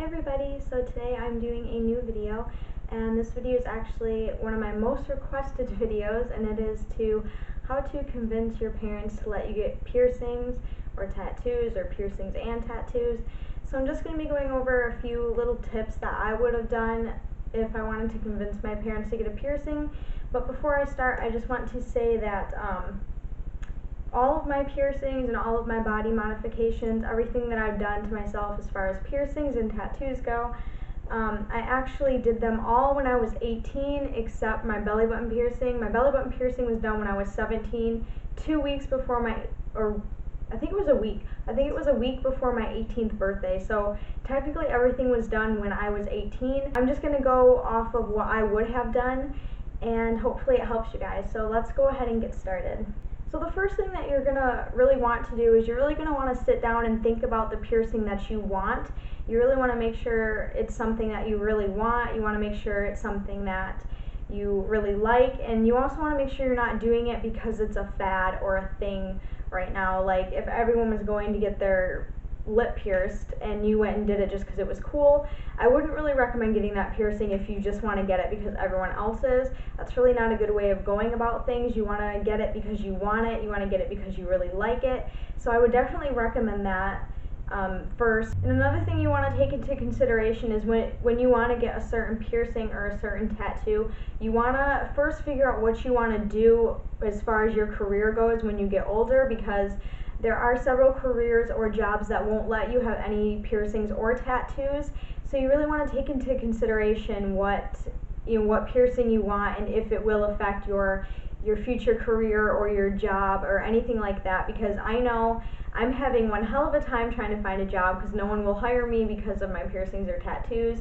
everybody, so today I'm doing a new video, and this video is actually one of my most requested videos, and it is how to convince your parents to let you get piercings or tattoos, or piercings and tattoos. So I'm just going to be going over a few little tips that I would have done if I wanted to convince my parents to get a piercing. But before I start, I just want to say that all of my piercings and all of my body modifications, everything that I've done to myself as far as piercings and tattoos go, I actually did them all when I was 18 except my belly button piercing. My belly button piercing was done when I was 17, 2 weeks before I think it was a week before my 18th birthday. So technically everything was done when I was 18. I'm just going to go off of what I would have done, and hopefully it helps you guys. So let's go ahead and get started. So the first thing that you're going to really want to do is you're really going to want to sit down and think about the piercing that you want. You really want to make sure it's something that you really want. You want to make sure it's something that you really like, and you also want to make sure you're not doing it because it's a fad or a thing right now. Like if everyone was going to get their lip pierced and you went and did it just because it was cool, I wouldn't really recommend getting that piercing if you just want to get it because everyone else is. That's really not a good way of going about things. You want to get it because you want it. You want to get it because you really like it. So I would definitely recommend that first. And another thing you want to take into consideration is when you want to get a certain piercing or a certain tattoo, you want to first figure out what you want to do as far as your career goes when you get older, because there are several careers or jobs that won't let you have any piercings or tattoos. So you really want to take into consideration what piercing you want and if it will affect your future career or your job or anything like that, because I know I'm having one hell of a time trying to find a job because no one will hire me because of my piercings or tattoos.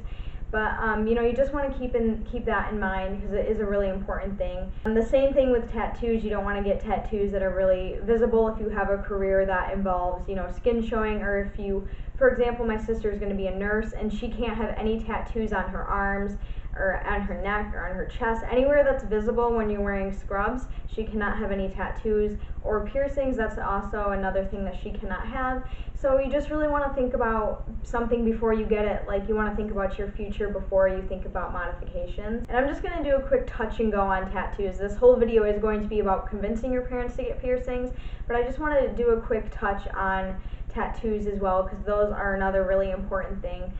But you just want to keep that in mind because it is a really important thing. And the same thing with tattoos. You don't want to get tattoos that are really visible if you have a career that involves skin showing, or if you, for example, my sister is going to be a nurse and she can't have any tattoos on her arms or on her neck or on her chest, anywhere that's visible when you're wearing scrubs. She cannot have any tattoos or piercings. That's also another thing that she cannot have. So you just really want to think about something before you get it. Like you want to think about your future before you think about modifications. And I'm just going to do a quick touch and go on tattoos. This whole video is going to be about convincing your parents to get piercings, but I just wanted to do a quick touch on tattoos as well because those are another really important thing.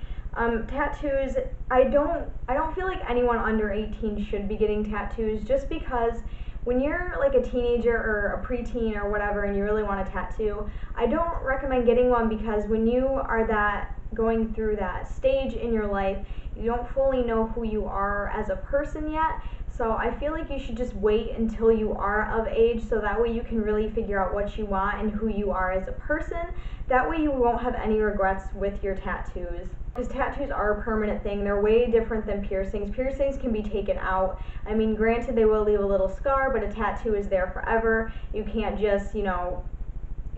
Tattoos, I don't feel like anyone under 18 should be getting tattoos, just because when you're like a teenager or a preteen or whatever and you really want a tattoo, I don't recommend getting one, because when you are going through that stage in your life, you don't fully know who you are as a person yet. So I feel like you should just wait until you are of age, so that way you can really figure out what you want and who you are as a person. That way you won't have any regrets with your tattoos. Because tattoos are a permanent thing. They're way different than piercings. Piercings can be taken out. I mean, granted, they will leave a little scar, but a tattoo is there forever. You can't just,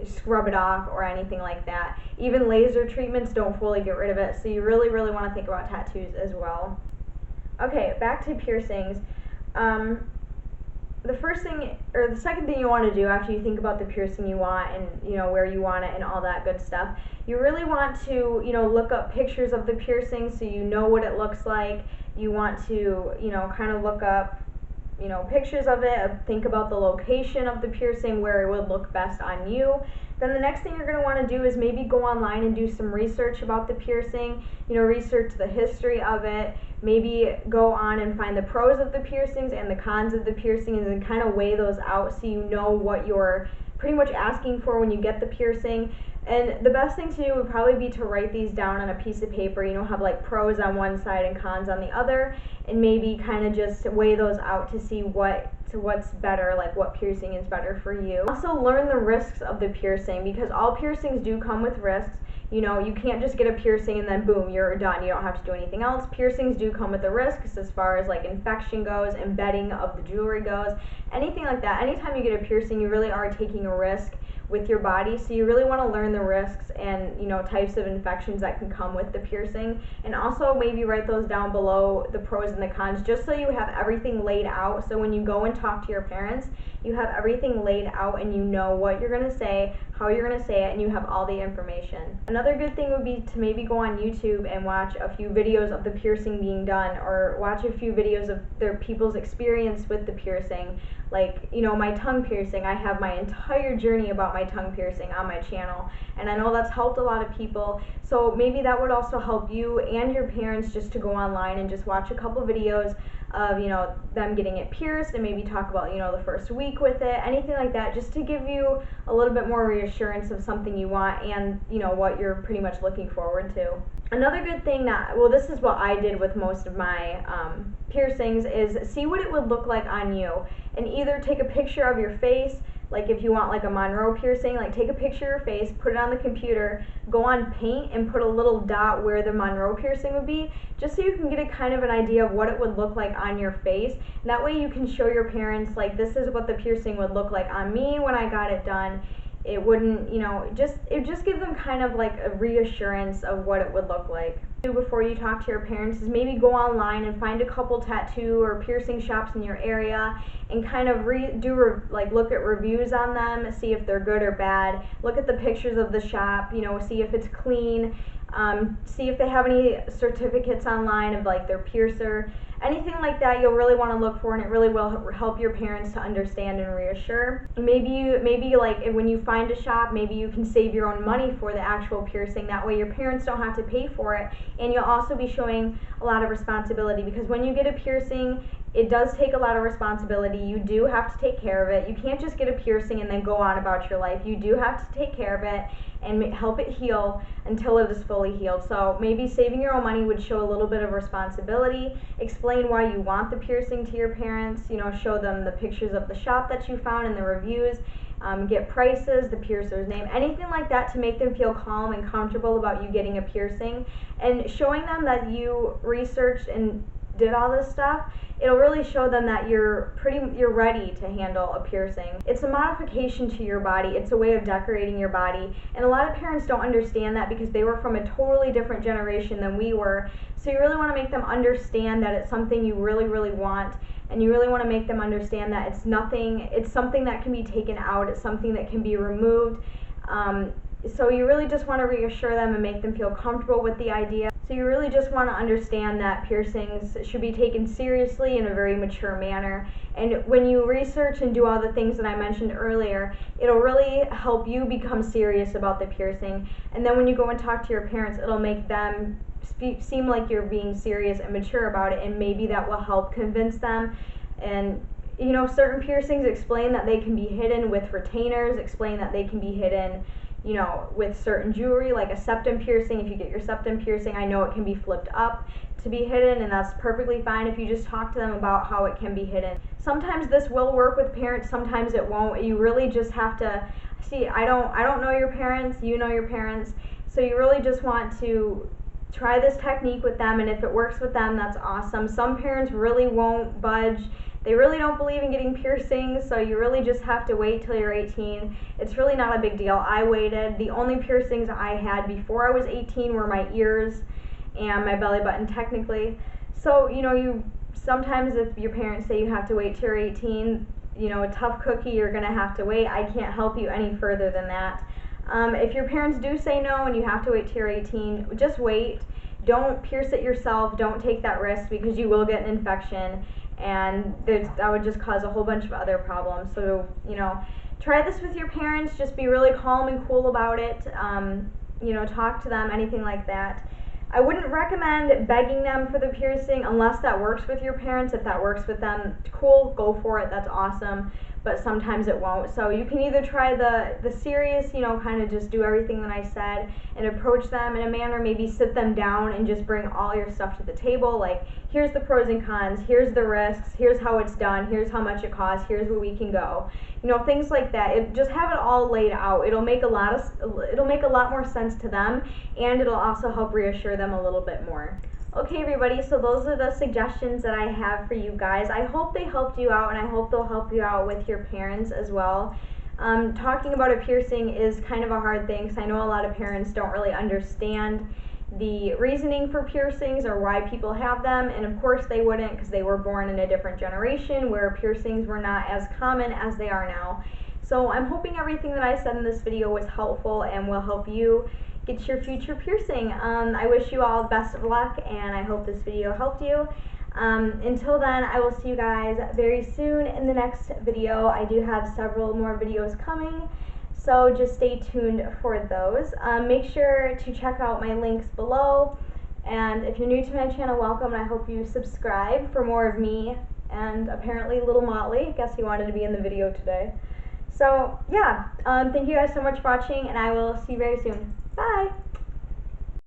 scrub it off or anything like that. Even laser treatments don't fully get rid of it, so you really, really want to think about tattoos as well. Okay, back to piercings. The second thing you want to do after you think about the piercing you want and where you want it and all that good stuff, you really want to look up pictures of the piercing so you know what it looks like. You want to kind of look up pictures of it, think about the location of the piercing, where it would look best on you. Then the next thing you're going to want to do is maybe go online and do some research about the piercing, research the history of it, maybe go on and find the pros of the piercings and the cons of the piercings and kind of weigh those out so you know what you're pretty much asking for when you get the piercing. And the best thing to do would probably be to write these down on a piece of paper, have like pros on one side and cons on the other, and maybe kind of just weigh those out to see what's better, like what piercing is better for you. Also learn the risks of the piercing, because all piercings do come with risks. You can't just get a piercing and then boom, you're done. You don't have to do anything else. Piercings do come with the risks as far as like infection goes, embedding of the jewelry goes, anything like that. Anytime you get a piercing, you really are taking a risk with your body, so you really want to learn the risks and types of infections that can come with the piercing, and also maybe write those down below, the pros and the cons, just so you have everything laid out. So when you go and talk to your parents, you have everything laid out and you know what you're going to say, how you're going to say it, and you have all the information. Another good thing would be to maybe go on YouTube and watch a few videos of the piercing being done, or watch a few videos of their people's experience with the piercing. Like, you know, my tongue piercing, I have my entire journey about my tongue piercing on my channel, and I know that's helped a lot of people. So maybe that would also help you and your parents, just to go online and just watch a couple videos of, you know, them getting it pierced, and maybe talk about, you know, the first week with it, anything like that, just to give you a little bit more reassurance of something you want, and, you know, what you're pretty much looking forward to. Another good thing that, well, this is what I did with most of my piercings, is see what it would look like on you, and either take a picture of your face. Like if you want like a Monroe piercing, like take a picture of your face, put it on the computer, go on Paint and put a little dot where the Monroe piercing would be, just so you can get a kind of an idea of what it would look like on your face. And that way you can show your parents, like, this is what the piercing would look like on me when I got it done. It wouldn't, you know, it just gives them kind of like a reassurance of what it would look like. Before you talk to your parents is maybe go online and find a couple tattoo or piercing shops in your area, and kind of look at reviews on them, see if they're good or bad. Look at the pictures of the shop, you know, see if it's clean, see if they have any certificates online of like their piercer. Anything like that you'll really want to look for, and it really will help your parents to understand and reassure. Maybe like when you find a shop, maybe you can save your own money for the actual piercing. That way your parents don't have to pay for it, and you'll also be showing a lot of responsibility, because when you get a piercing, it does take a lot of responsibility. You do have to take care of it. You can't just get a piercing and then go on about your life. You do have to take care of it and help it heal until it is fully healed. So maybe saving your own money would show a little bit of responsibility. Explain why you want the piercing to your parents. You know, show them the pictures of the shop that you found and the reviews. Get prices, the piercer's name, anything like that to make them feel calm and comfortable about you getting a piercing. And showing them that you researched and did all this stuff, it'll really show them that you're ready to handle a piercing. It's a modification to your body. It's a way of decorating your body. And a lot of parents don't understand that, because they were from a totally different generation than we were. So you really want to make them understand that it's something you really, really want. And you really want to make them understand that it's something that can be taken out. It's something that can be removed. So you really just want to reassure them and make them feel comfortable with the idea. So you really just want to understand that piercings should be taken seriously in a very mature manner. And when you research and do all the things that I mentioned earlier, it'll really help you become serious about the piercing. And then when you go and talk to your parents, it'll make them seem like you're being serious and mature about it, and maybe that will help convince them. And you know, certain piercings explain that they can be hidden with retainers, explain that they can be hidden, you know, with certain jewelry, like a septum piercing. If you get your septum piercing, I know it can be flipped up to be hidden, and that's perfectly fine if you just talk to them about how it can be hidden. Sometimes this will work with parents, sometimes it won't. You really just have to see, I don't know your parents, you know your parents, so you really just want to try this technique with them, and if it works with them, that's awesome. Some parents really won't budge. They really don't believe in getting piercings, so you really just have to wait till you're 18. It's really not a big deal. I waited. The only piercings I had before I was 18 were my ears and my belly button, technically. So, you know, sometimes if your parents say you have to wait till you're 18, you know, a tough cookie, you're going to have to wait. I can't help you any further than that. If your parents do say no and you have to wait till you're 18, just wait. Don't pierce it yourself. Don't take that risk, because you will get an infection, and that would just cause a whole bunch of other problems. So, you know, try this with your parents. Just be really calm and cool about it. You know, talk to them, anything like that. I wouldn't recommend begging them for the piercing unless that works with your parents. If that works with them, cool, go for it, that's awesome. But sometimes it won't. So you can either try the serious, you know, kind of just do everything that I said and approach them in a manner, maybe sit them down and just bring all your stuff to the table. Like, here's the pros and cons, here's the risks, here's how it's done, here's how much it costs, here's where we can go. You know, things like that. Just have it all laid out. It'll make a lot more sense to them, and it'll also help reassure them a little bit more. Okay, everybody, so those are the suggestions that I have for you guys. I hope they helped you out, and I hope they'll help you out with your parents as well. Talking about a piercing is kind of a hard thing, because I know a lot of parents don't really understand the reasoning for piercings or why people have them, and of course they wouldn't, because they were born in a different generation where piercings were not as common as they are now. So I'm hoping everything that I said in this video was helpful and will help you get your future piercing. I wish you all the best of luck, and I hope this video helped you. Until then, I will see you guys very soon in the next video. I do have several more videos coming, so just stay tuned for those. Make sure to check out my links below, and if you're new to my channel, welcome, and I hope you subscribe for more of me and apparently little Motley. Guess he wanted to be in the video today. So yeah, thank you guys so much for watching, and I will see you very soon. Bye!